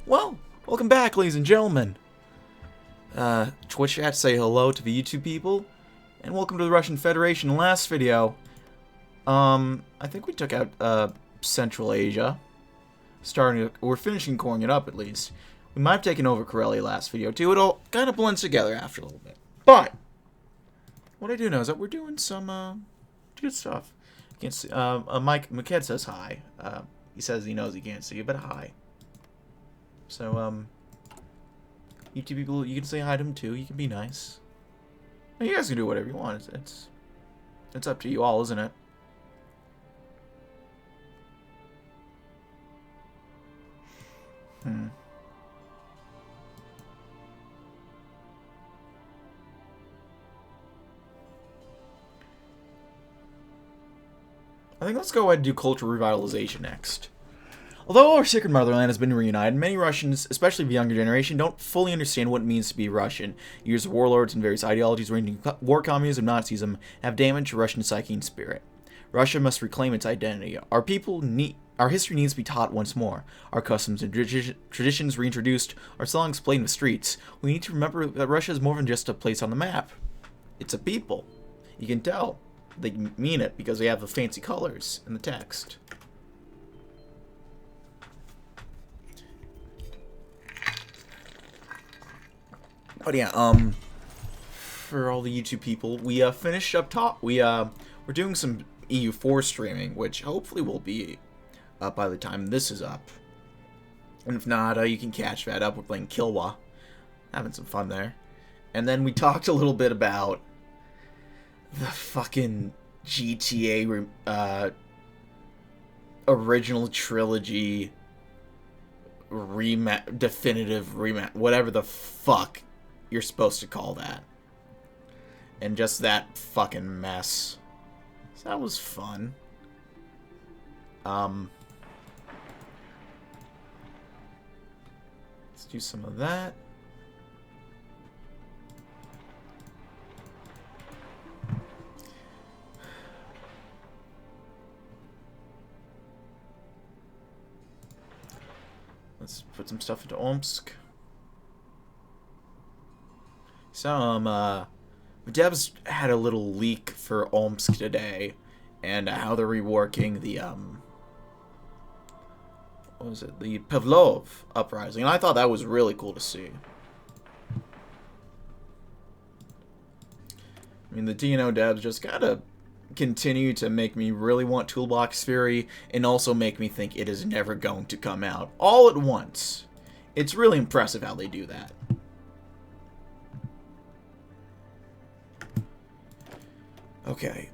Well, welcome back, ladies and gentlemen. Twitch chat, say hello to the YouTube people, and welcome to the Russian Federation. Last video, I think we took out Central Asia. We're finishing coring it up at least. We might have taken over Karelia last video too. It all kind of blends together after a little bit. But what I do know is that we're doing some good stuff. You can't see. Mike McKed says hi. He says he knows he can't see you, but hi. So YouTube people, you can say hi to him too. You can be nice. You guys can do whatever you want. It's up to you all, isn't it? I think let's go ahead and do cultural revitalization next. Although our sacred motherland has been reunited, many Russians, especially the younger generation, don't fully understand what it means to be Russian. Years of warlords and various ideologies ranging from war communism, Nazism, have damaged Russian psyche and spirit. Russia must reclaim its identity. Our history needs to be taught once more. Our customs and traditions reintroduced. Our songs played in the streets. We need to remember that Russia is more than just a place on the map. It's a people. You can tell. They mean it because they have the fancy colors in the text. But yeah, for all the YouTube people, we finished up top. We're doing some EU4 streaming, which hopefully will be up by the time this is up. And if not, you can catch that up. We're playing Kilwa, having some fun there. And then we talked a little bit about the fucking GTA original trilogy definitive rematch, whatever the fuck you're supposed to call that. And just that fucking mess. So that was fun. Let's do some of that. Let's put some stuff into Omsk. So, the devs had a little leak for Omsk today, and how they're reworking the, what was it? The Pavlov uprising, and I thought that was really cool to see. I mean, the TNO devs just gotta continue to make me really want Toolbox Theory, and also make me think it is never going to come out all at once. It's really impressive how they do that. Okay,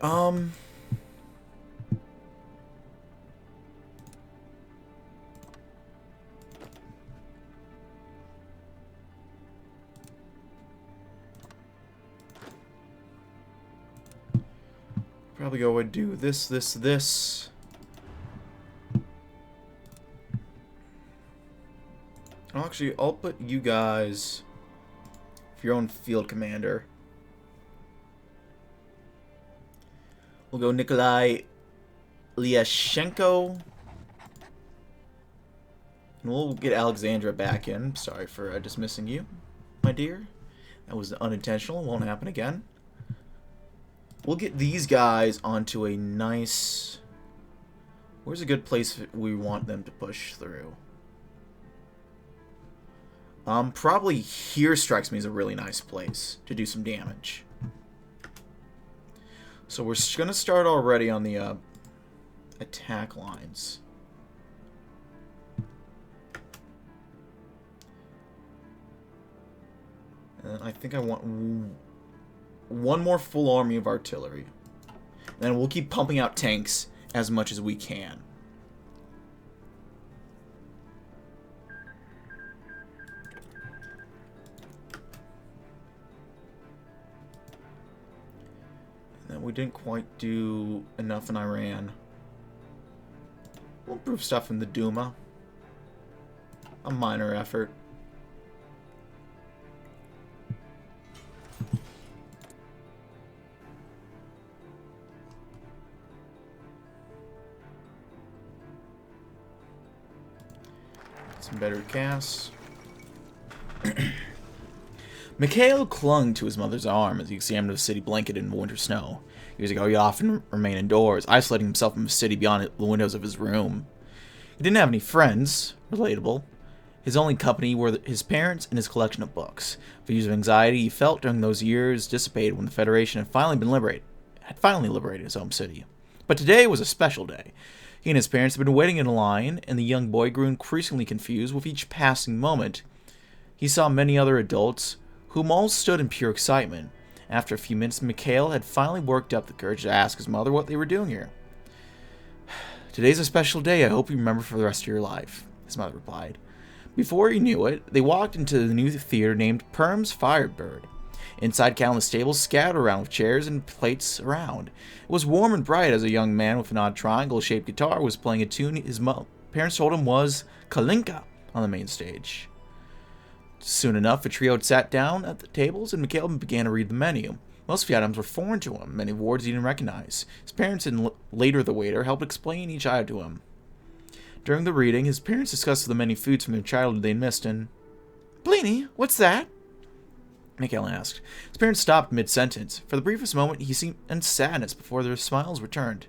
probably go and do this. Actually, I'll put you guys for your own field commander. We'll go Nikolai Lyashenko. And we'll get Alexandra back in. Sorry for dismissing you, my dear. That was unintentional. It won't happen again. We'll get these guys onto a nice... Where's a good place we want them to push through? Probably here strikes me as a really nice place to do some damage. So we're going to start already on the attack lines. And I think I want one more full army of artillery. And then we'll keep pumping out tanks as much as we can. We didn't quite do enough in Iran. We'll improve stuff in the Duma. A minor effort. some better Cass. Mikhail clung to his mother's arm as he examined the city blanketed in winter snow. Years ago, he often remained indoors, isolating himself from the city beyond the windows of his room. He didn't have any friends, relatable. His only company were his parents and his collection of books. The views of anxiety he felt during those years dissipated when the Federation had finally liberated his home city. But today was a special day. He and his parents had been waiting in a line, and the young boy grew increasingly confused with each passing moment. He saw many other adults, whom all stood in pure excitement. After a few minutes, Mikhail had finally worked up the courage to ask his mother what they were doing here. "Today's a special day I hope you remember for the rest of your life," his mother replied. Before he knew it, they walked into the new theater named Perm's Firebird. Inside, countless tables scattered around with chairs and plates around. It was warm and bright as a young man with an odd triangle-shaped guitar was playing a tune his parents told him was Kalinka on the main stage. Soon enough, the trio sat down at the tables, and Mikhail began to read the menu. Most of the items were foreign to him, many words he didn't recognize. His parents and later the waiter helped explain each item to him. During the reading, his parents discussed the many foods from their childhood they missed, and... "Bleeny, what's that?" Mikhail asked. His parents stopped mid-sentence. For the briefest moment, he seemed in sadness before their smiles returned.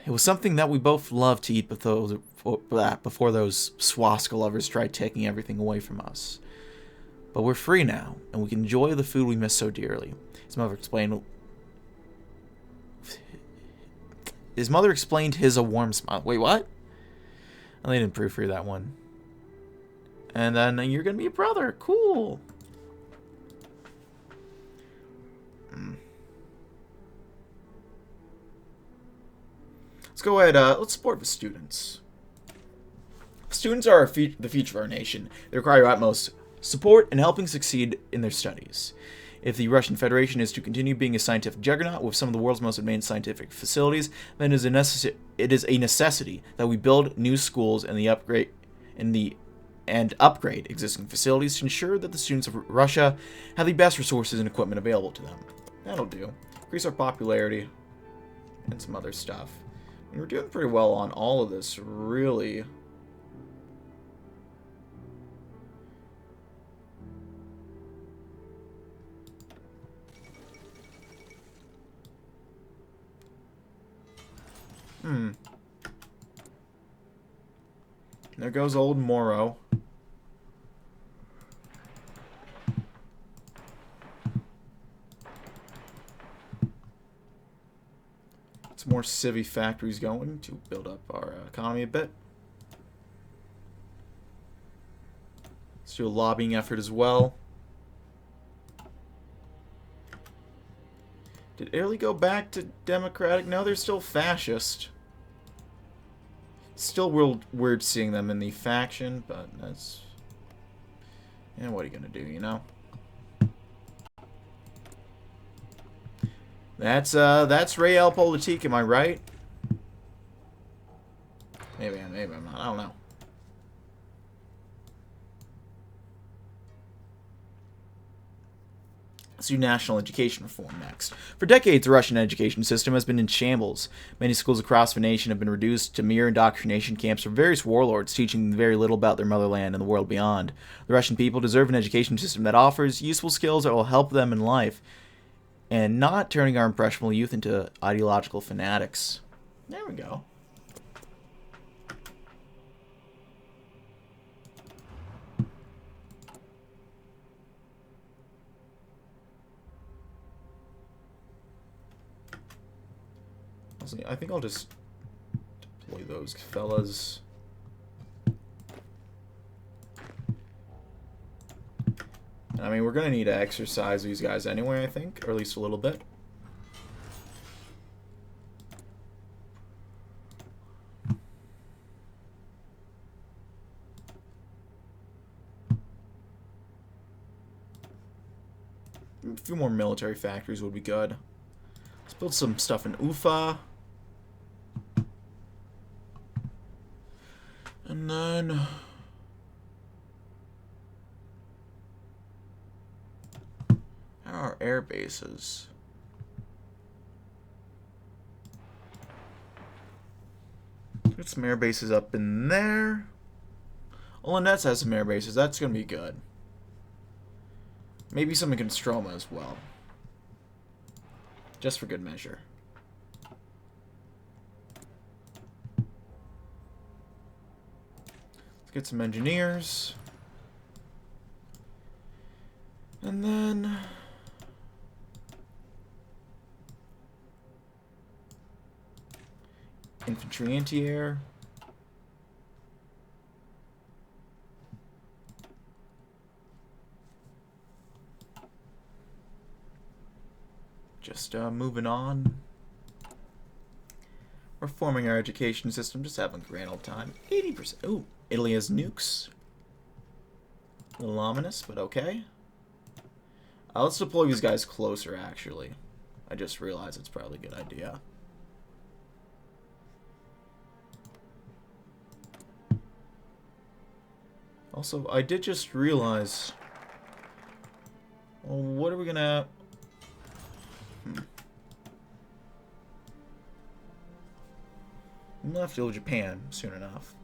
"It was something that we both loved to eat before those swastika lovers tried taking everything away from us. But we're free now, and we can enjoy the food we miss so dearly," his mother explained. His mother explained a warm smile. Wait, what? Oh, they didn't proofread that one. And then you're going to be a brother. Cool. Let's go ahead. Let's support the students. Students are the future of our nation. They require your utmost support in helping succeed in their studies. If the Russian Federation is to continue being a scientific juggernaut with some of the world's most advanced scientific facilities, then it is a necessity that we build new schools and upgrade existing facilities to ensure that the students of Russia have the best resources and equipment available to them. That'll do. Increase our popularity and some other stuff. And we're doing pretty well on all of this, really. There goes old Moro. Some more civvy factories going to build up our economy a bit. Let's do a lobbying effort as well. Did Italy go back to democratic? No, they're still fascist. Still weird seeing them in the faction, but that's... Yeah, what are you gonna do, you know? That's realpolitik, am I right? Maybe I'm not, I don't know. Let's do national education reform next. For decades, the Russian education system has been in shambles. Many schools across the nation have been reduced to mere indoctrination camps for various warlords, teaching them very little about their motherland and the world beyond. The Russian people deserve an education system that offers useful skills that will help them in life, and not turning our impressionable youth into ideological fanatics. There we go. I think I'll just deploy those fellas. I mean, we're going to need to exercise these guys anyway, I think, or at least a little bit. A few more military factories would be good. Let's build some stuff in Ufa. And then... our air bases. Get some air bases up in there. Olenets has some air bases. That's going to be good. Maybe some in Stroma as well. Just for good measure. Let's get some engineers. And then... infantry anti-air. Just moving on. Reforming our education system, just having a grand old time. 80%. Ooh, Italy has nukes. A little ominous, but okay. Let's deploy these guys closer, actually. I just realized it's probably a good idea. Also, I did just realize... well, what are we gonna... I'm gonna have to deal with Japan soon enough.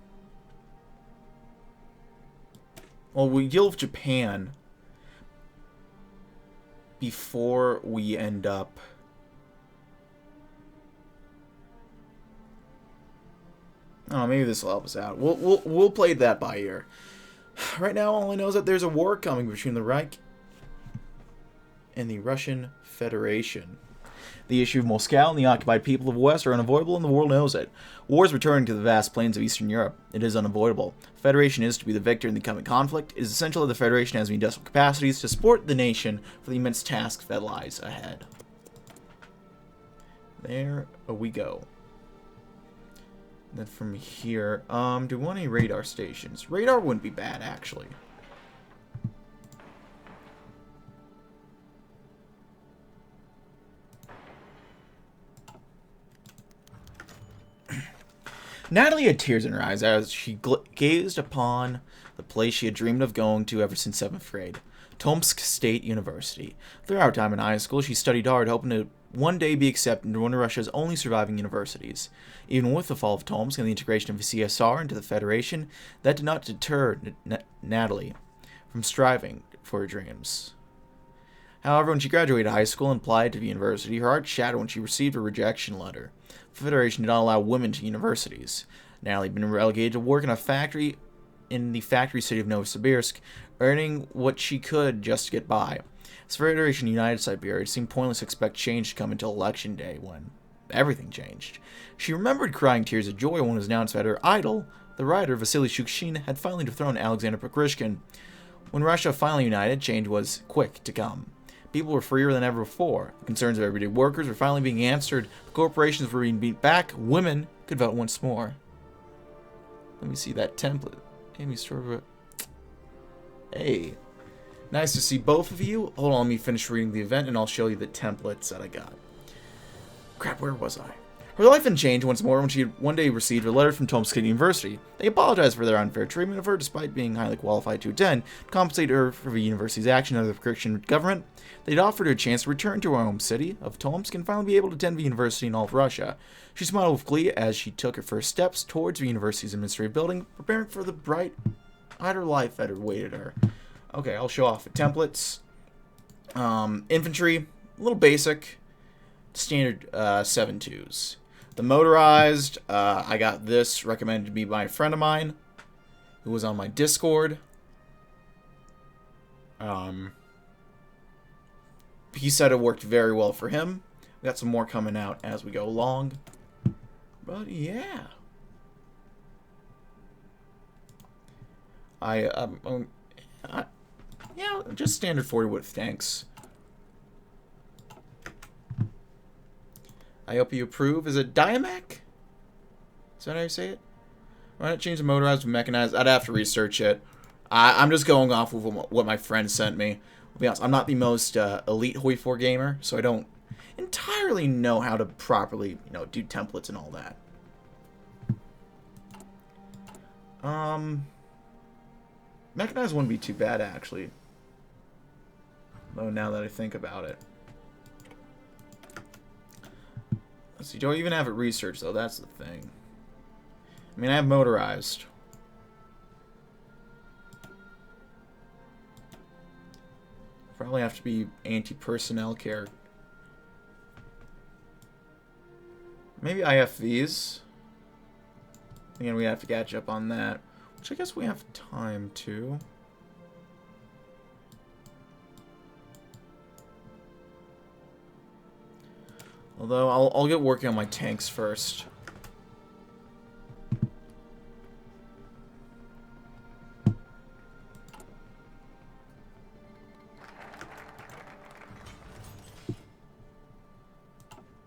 Well, we deal with Japan before we end up... oh, maybe this will help us out. We'll play that by ear. Right now, all I know is that there's a war coming between the Reich and the Russian Federation. The issue of Moscow and the occupied people of the West are unavoidable, and the world knows it. War is returning to the vast plains of Eastern Europe. It is unavoidable. The Federation is to be the victor in the coming conflict. It is essential that the Federation has the industrial capacities to support the nation for the immense task that lies ahead. There we go. And then from here, do we want any radar stations? Radar wouldn't be bad, actually. Natalie had tears in her eyes as she gazed upon the place she had dreamed of going to ever since 7th grade, Tomsk State University. Throughout her time in high school, she studied hard, hoping to one day be accepted into one of Russia's only surviving universities. Even with the fall of Tomsk and the integration of the CSR into the Federation, that did not deter Natalie from striving for her dreams. However, when she graduated high school and applied to the university, her heart shattered when she received a rejection letter. The Federation did not allow women to universities. Natalie had been relegated to work in a factory in the factory city of Novosibirsk, earning what she could just to get by. As the Federation united Siberia, it seemed pointless to expect change to come until election day, when everything changed. She remembered crying tears of joy when it was announced that her idol, the writer Vasily Shukshin, had finally dethroned Alexander Pokrishkin. When Russia finally united, change was quick to come. People were freer than ever before. The concerns of everyday workers were finally being answered. The corporations were being beat back. Women could vote once more. Let me see that template. Amy Storva. Hey. Nice to see both of you. Hold on, let me finish reading the event and I'll show you the templates that I got. Crap, where was I? Her life had changed once more when she had one day received a letter from Tomsk State University. They apologized for their unfair treatment of her despite being highly qualified to attend, to compensate her for the university's action under the Christian government. They'd offered her a chance to return to her home city of Tomsk and finally be able to attend the university in all of Russia. She smiled with glee as she took her first steps towards the university's administrative building, preparing for the brighter life that awaited her. Okay, I'll show off the templates. Infantry, a little basic, standard 7.2s. The motorized, I got this recommended to me by a friend of mine who was on my Discord. He said it worked very well for him. We got some more coming out as we go along. But yeah. Yeah, just standard 40 width tanks. I hope you approve. Is it Diamec? Is that how you say it? Why not change the motorized to mechanized? I'd have to research it. I'm just going off of what my friend sent me. I'll be honest, I'm not the most elite HoI 4 gamer, so I don't entirely know how to properly, do templates and all that. Mechanized wouldn't be too bad, actually. Though now that I think about it. Let's see, do I even have it researched, though? That's the thing. I mean, I have motorized. Probably have to be anti-personnel care. Maybe IFVs. Again, we have to catch up on that. Which I guess we have time to. Although, I'll get working on my tanks first.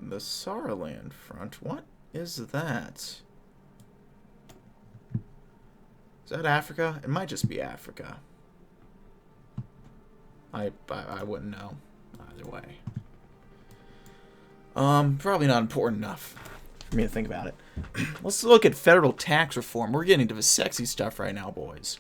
The Saarland front. What is that? Is that Africa? It might just be Africa. I wouldn't know either way. Probably not important enough for me to think about it. Let's look at federal tax reform. We're getting to the sexy stuff right now, boys.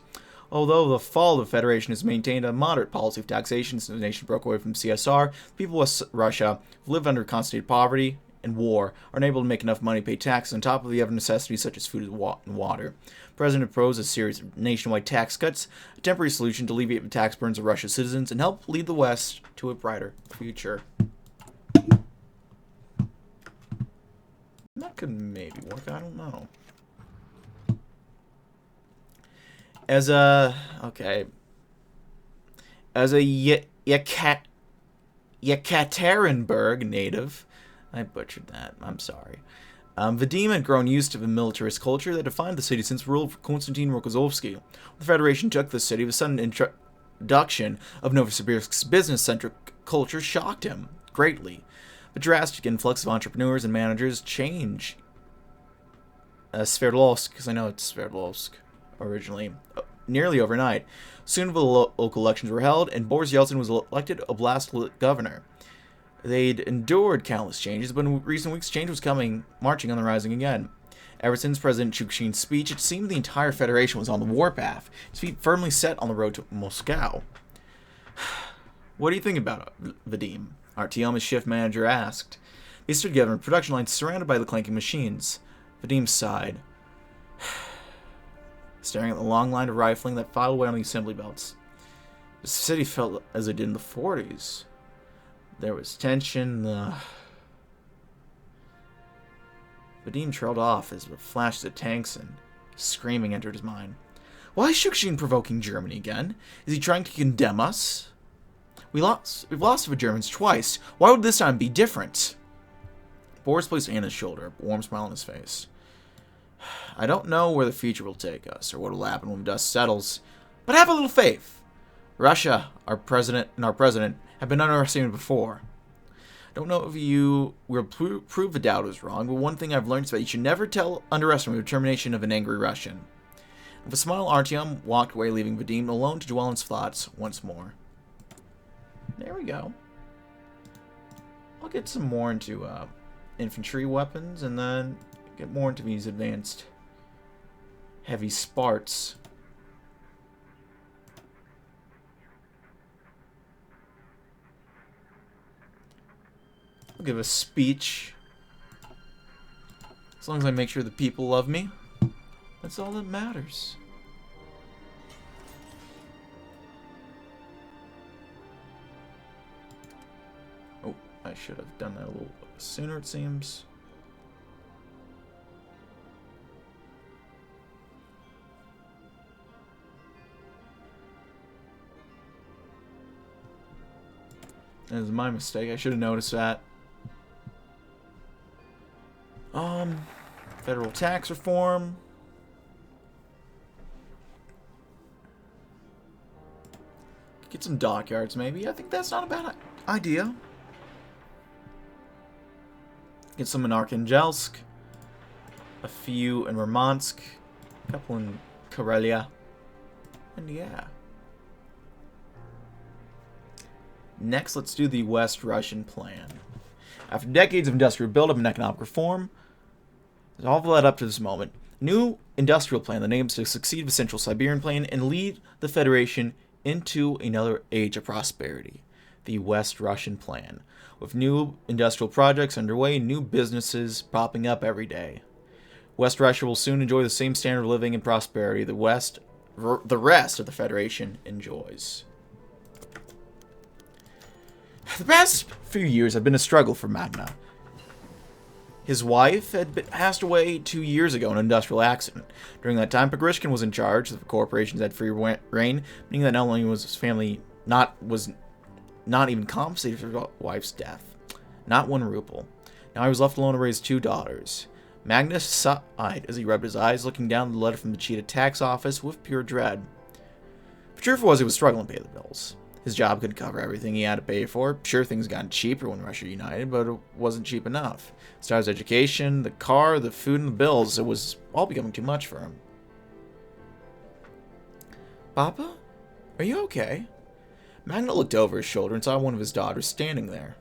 Although the fall of the Federation has maintained a moderate policy of taxation since the nation broke away from CSR, people of Russia who live under constant poverty and war are unable to make enough money to pay taxes on top of the other necessities such as food and water. The President proposed a series of nationwide tax cuts, a temporary solution to alleviate the tax burdens of Russia's citizens and help lead the West to a brighter future. That could maybe work, I don't know. As a Yekaterinburg native, I butchered that, I'm sorry. Vadim had grown used to the militarist culture that defined the city since rule of Konstantin Rokossovsky. When the Federation took the city, the sudden introduction of Novosibirsk's business-centric culture shocked him greatly. The drastic influx of entrepreneurs and managers changed Sverdlovsk, because I know it's Sverdlovsk originally, nearly overnight. Soon the local elections were held, and Boris Yeltsin was elected Oblast governor. They'd endured countless changes, but in recent weeks, change was marching on the rising again. Ever since President Chukchin's speech, it seemed the entire Federation was on the warpath, its feet firmly set on the road to Moscow. What do you think about it, Vadim? Artyom, his shift manager, asked. They stood together in production lines surrounded by the clanking machines. Vadim sighed, staring at the long line of rifling that filed away on the assembly belts. The city felt as it did in the 40s. There was tension. Vadim trailed off as the flash of tanks and screaming entered his mind. Why is Shukshin provoking Germany again? Is he trying to condemn us? We've lost to the Germans twice. Why would this time be different? Boris placed a hand on his shoulder, a warm smile on his face. I don't know where the future will take us, or what will happen when the dust settles, but have a little faith. Russia, our president, have been underestimated before. I don't know if you will prove the doubt is wrong, but one thing I've learned is that you should never underestimate the determination of an angry Russian. With a smile, Artyom walked away, leaving Vadim alone to dwell on his thoughts once more. There we go. I'll get some more into infantry weapons, and then get more into these advanced heavy Sparts. I'll give a speech. As long as I make sure the people love me, that's all that matters. Oh, I should have done that a little sooner, it seems. That was my mistake. I should have noticed that. Federal tax reform. Get some dockyards, maybe. I think that's not a bad idea. Get some in Arkhangelsk. A few in Murmansk. A couple in Karelia. And yeah. Next, let's do the West Russian plan. After decades of industrial buildup and economic reform, there's all led up to this moment. A new industrial plan that aims to succeed the Central Siberian Plan and lead the Federation into another age of prosperity. The West Russian plan. With new industrial projects underway, new businesses popping up every day. West Russia will soon enjoy the same standard of living and prosperity the rest of the Federation enjoys. The past few years have been a struggle for Magna. His wife had passed away 2 years ago in an industrial accident. During that time, Pagrishkin was in charge. The corporations had free reign, meaning that not only was his family not even compensated for his wife's death, not 1 ruble. Now he was left alone to raise 2 daughters. Magnus sighed as he rubbed his eyes, looking down the letter from the Cheetah tax office with pure dread. The truth was, he was struggling to pay the bills. His job could cover everything he had to pay for. Sure, things got cheaper when Russia united, but it wasn't cheap enough. His daughter's education, the car, the food, and the bills, it was all becoming too much for him. Papa? Are you okay? Magna looked over his shoulder and saw one of his daughters standing there.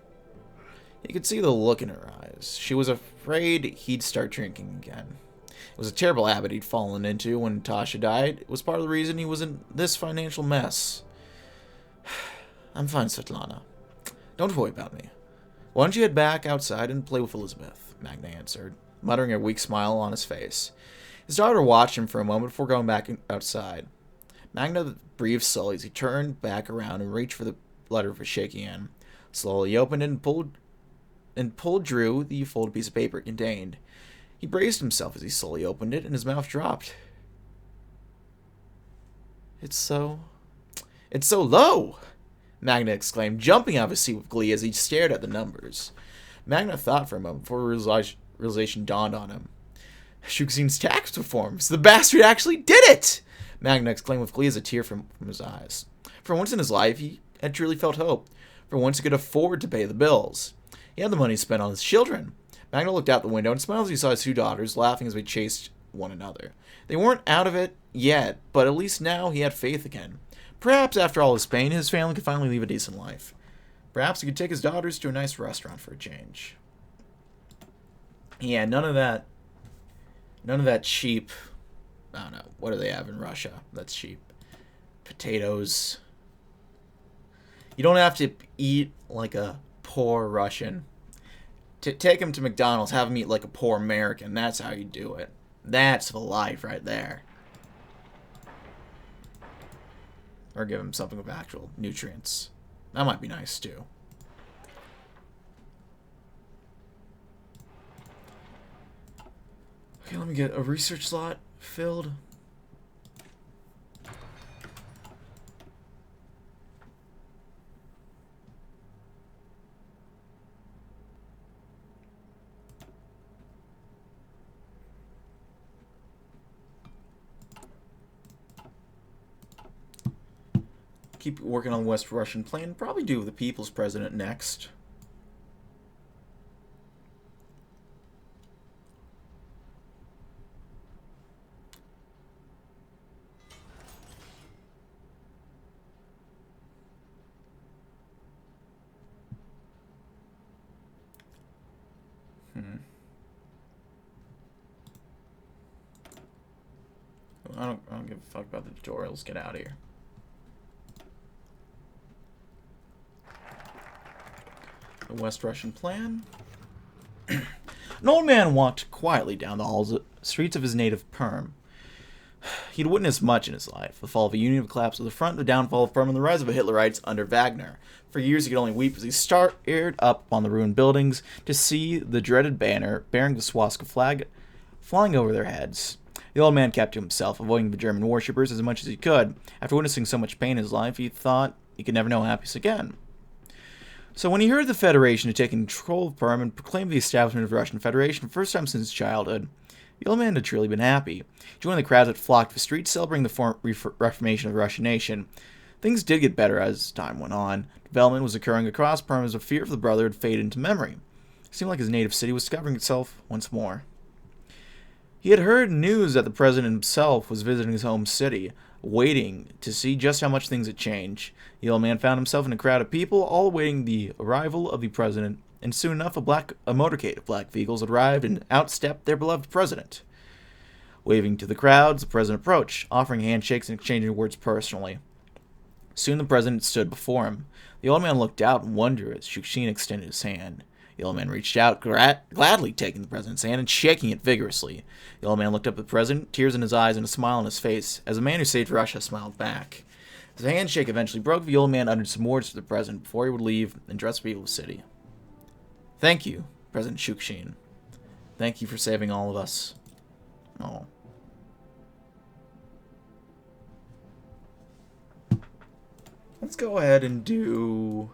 He could see the look in her eyes. She was afraid he'd start drinking again. It was a terrible habit he'd fallen into when Tasha died. It was part of the reason he was in this financial mess. I'm fine, Svetlana. Don't worry about me. Why don't you head back outside and play with Elizabeth? Magna answered, muttering a weak smile on his face. His daughter watched him for a moment before going back outside. Magna breathed slowly as he turned back around and reached for the letter with a shaky hand. Slowly he opened it and pulled drew the folded piece of paper it contained. He braced himself as he slowly opened it, and his mouth dropped. It's so low! Magna exclaimed, jumping out of his seat with glee as he stared at the numbers. Magna thought for a moment before realization dawned on him. Shukzin's tax reforms! The bastard actually did it! Magna exclaimed with glee as a tear from his eyes. For once in his life, he had truly felt hope. For once he could afford to pay the bills. He had the money spent on his children. Magna looked out the window and smiled as he saw his 2 daughters laughing as they chased one another. They weren't out of it yet, but at least now he had faith again. Perhaps after all his pain, his family could finally lead a decent life. Perhaps he could take his daughters to a nice restaurant for a change. Yeah, none of that cheap, I don't know, what do they have in Russia that's cheap? Potatoes. You don't have to eat like a poor Russian. To take him to McDonald's, have him eat like a poor American. That's how you do it. That's the life right there. Or give him something with actual nutrients. That might be nice too. Okay, let me get a research slot filled. Keep working on the West Russian plan. Probably do the People's President next. I don't give a fuck about the tutorials. Get out of here. The West Russian plan. An old man walked quietly down the streets of his native Perm. He'd witnessed much in his life. The fall of a union, the collapse of the front, the downfall of Perm, and the rise of the Hitlerites under Wagner. For years he could only weep as he stared up on the ruined buildings to see the dreaded banner bearing the swastika flag flying over their heads. The old man kept to himself, avoiding the German worshippers as much as he could. After witnessing so much pain in his life, he thought he could never know happiness again. So when he heard the Federation had taken control of Perm and proclaimed the establishment of the Russian Federation for the first time since his childhood, the old man had truly been happy. He joined the crowds that flocked to the streets celebrating the reformation of the Russian nation. Things did get better as time went on. Development was occurring across Perm as a fear of the brother had faded into memory. It seemed like his native city was discovering itself once more. He had heard news that the president himself was visiting his home city, waiting to see just how much things had changed. The old man found himself in a crowd of people, all awaiting the arrival of the president, and soon enough a motorcade of black vehicles arrived and outstepped their beloved president. Waving to the crowds, the president approached, offering handshakes and exchanging words personally. Soon the president stood before him. The old man looked out in wonder as Shukhin extended his hand. The old man reached out, gladly taking the president's hand and shaking it vigorously. The old man looked up at the president, tears in his eyes and a smile on his face, as a man who saved Russia smiled back. As a handshake eventually broke, the old man uttered some words to the president before he would leave and address the people of the city. Thank you, President Shukshin. Thank you for saving all of us. Oh. Let's go ahead and do...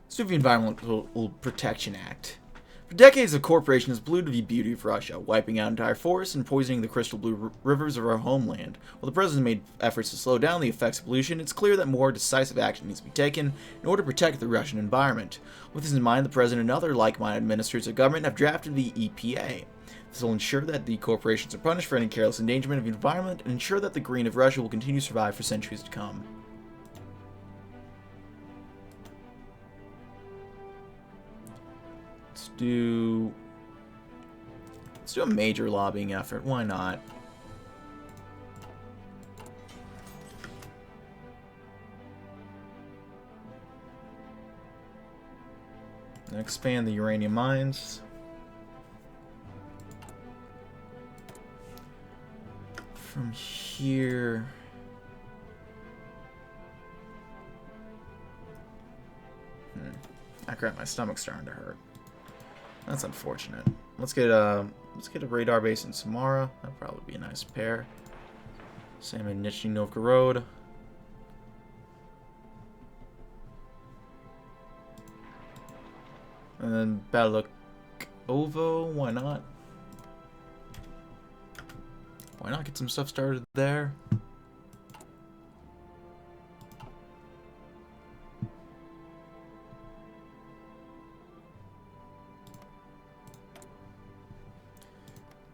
Let's do the Environmental Protection Act. For decades, the corporation has polluted the beauty of Russia, wiping out entire forests and poisoning the crystal blue rivers of our homeland. While the president made efforts to slow down the effects of pollution, it's clear that more decisive action needs to be taken in order to protect the Russian environment. With this in mind, the president and other like-minded ministers of government have drafted the EPA. This will ensure that the corporations are punished for any careless endangerment of the environment and ensure that the green of Russia will continue to survive for centuries to come. Let's do a major lobbying effort. Why not? And expand the uranium mines. From here... Ah, crap, my stomach's starting to hurt. That's unfortunate. Let's get a radar base in Samara. That'd probably be a nice pair. Same in Nizhny Novgorod. And then Balakovo, why not? Why not get some stuff started there?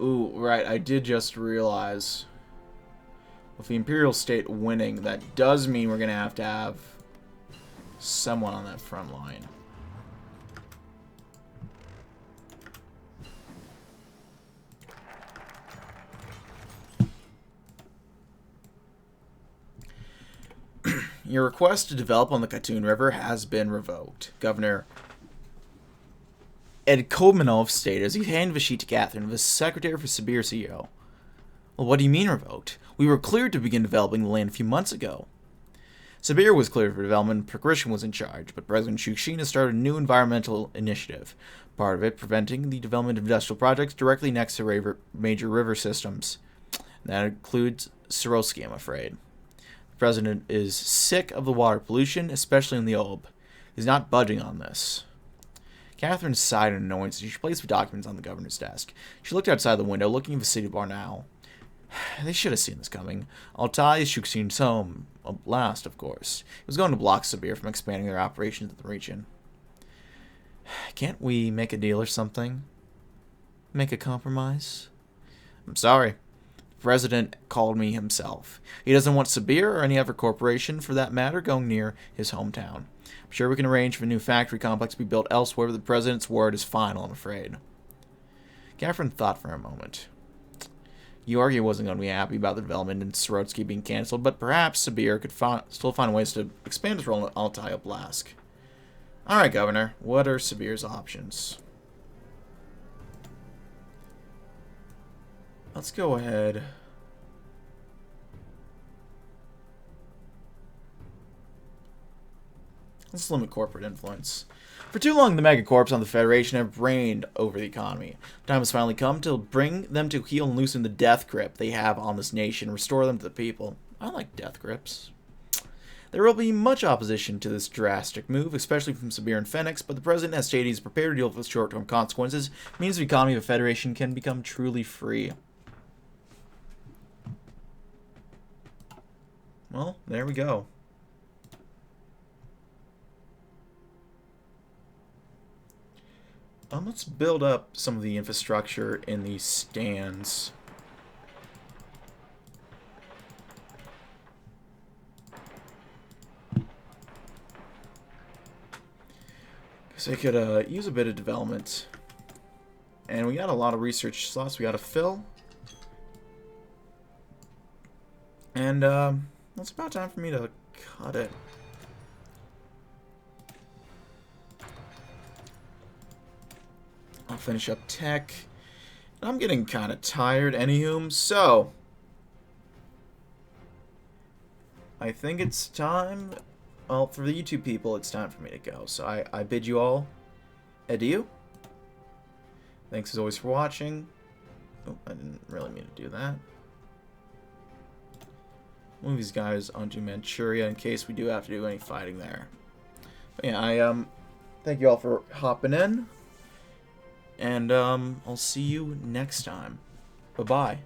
Ooh, right, I did just realize with the Imperial State winning, that does mean we're going to have someone on that front line. Your request to develop on the Katun River has been revoked. Governor Ed Komenov stated as he handed the sheet to Catherine, the secretary for Sibir CEO. Well, what do you mean revoked? We were cleared to begin developing the land a few months ago. Sibir was cleared for development and Progression was in charge, but President Shukshin has started a new environmental initiative, part of it preventing the development of industrial projects directly next to major river systems. That includes Soroski, I'm afraid. The president is sick of the water pollution, especially in the Ob. He's not budging on this. Catherine sighed in annoyance as she placed the documents on the governor's desk. She looked outside the window, looking at the city of Barnaul. They should have seen this coming. Altai is Shukshin's home, last, of course. He was going to block Sibir from expanding their operations in the region. Can't we make a deal or something? Make a compromise? I'm sorry. The president called me himself. He doesn't want Sibir or any other corporation, for that matter, going near his hometown. I'm sure we can arrange for a new factory complex to be built elsewhere, but the president's word is final, I'm afraid. Catherine thought for a moment. Georgi wasn't going to be happy about the development in Sorotsky being cancelled, but perhaps Sibir could still find ways to expand his role in Altai Oblast. Alright, Governor, what are Sibir's options? Let's go ahead. Let's limit corporate influence. For too long, the megacorps on the Federation have reigned over the economy. Time has finally come to bring them to heal and loosen the death grip they have on this nation, restore them to the people. I like death grips. There will be much opposition to this drastic move, especially from Sibir and Phoenix, but the president has stated he's prepared to deal with the short-term consequences. It means the economy of the Federation can become truly free. Well, there we go. Let's build up some of the infrastructure in these stands. Because they could use a bit of development. And we got a lot of research slots we got to fill. And it's about time for me to cut it. I'll finish up tech. I'm getting kind of tired, anywho, so I think it's time. Well, for the YouTube people, it's time for me to go. So I bid you all adieu. Thanks as always for watching. Oh, I didn't really mean to do that. Move these guys onto Manchuria in case we do have to do any fighting there. But yeah, I thank you all for hopping in. And I'll see you next time. Bye-bye.